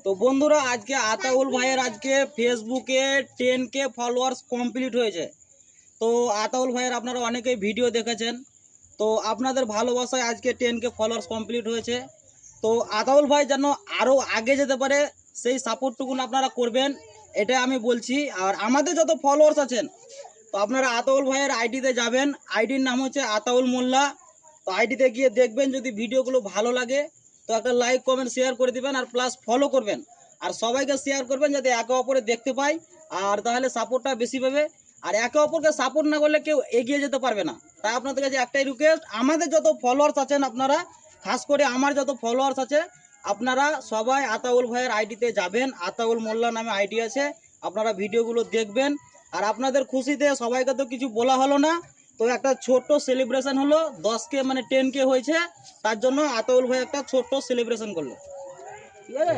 তো বন্ধুরা আজকে আতাউল ভাইয়ের আজকে ফেসবুকে 10K ফলোয়ার্স কমপ্লিট হয়েছে। তো আতাউল ভাইয়ের আপনারা অনেকেই ভিডিও দেখেছেন। তো আপনাদের ভালোবাসায় আজকে 10K ফলোয়ার্স কমপ্লিট হয়েছে। তো আতাউল ভাই যেন আরও আগে যেতে পারে সেই সাপোর্টটুকুন আপনারা করবেন, এটা আমি বলছি। আর আমাদের যত ফলোয়ার্স আছেন, তো আপনারা আতাউল ভাইয়ের আইডিতে যাবেন, আইডির নাম হচ্ছে আতাউল মোল্লা। তো আইডিতে গিয়ে দেখবেন, যদি ভিডিওগুলো ভালো লাগে তো একটা লাইক কমেন্ট শেয়ার করে দিবেন, আর প্লাস ফলো করবেন, আর সবাইকে শেয়ার করবেন যাতে একে অপরে দেখতে পাই, আর তাহলে সাপোর্টটা বেশি পাবে। আর একে অপরকে সাপোর্ট না করলে কেউ এগিয়ে যেতে পারবে না। তাই আপনাদের কাছে একটাই রিকোয়েস্ট, আমাদের যত ফলোয়ার্স আছেন আপনারা, খাস করে আমার যত ফলোয়ার্স আছে, আপনারা সবাই আতাউল ভাইয়ের আইডিতে যাবেন। আতাউল মোল্লা নামে আইডি আছে, আপনারা ভিডিওগুলো দেখবেন। আর আপনাদের খুশিতে সবাইকে তো কিছু বলা হলো না, তো একটা ছোট্ট সেলিব্রেশন হলো, 10K মানে 10K হয়েছে, তার জন্য আতাউল ভাই একটা ছোট্ট সেলিব্রেশন করলো, ঠিক আছে।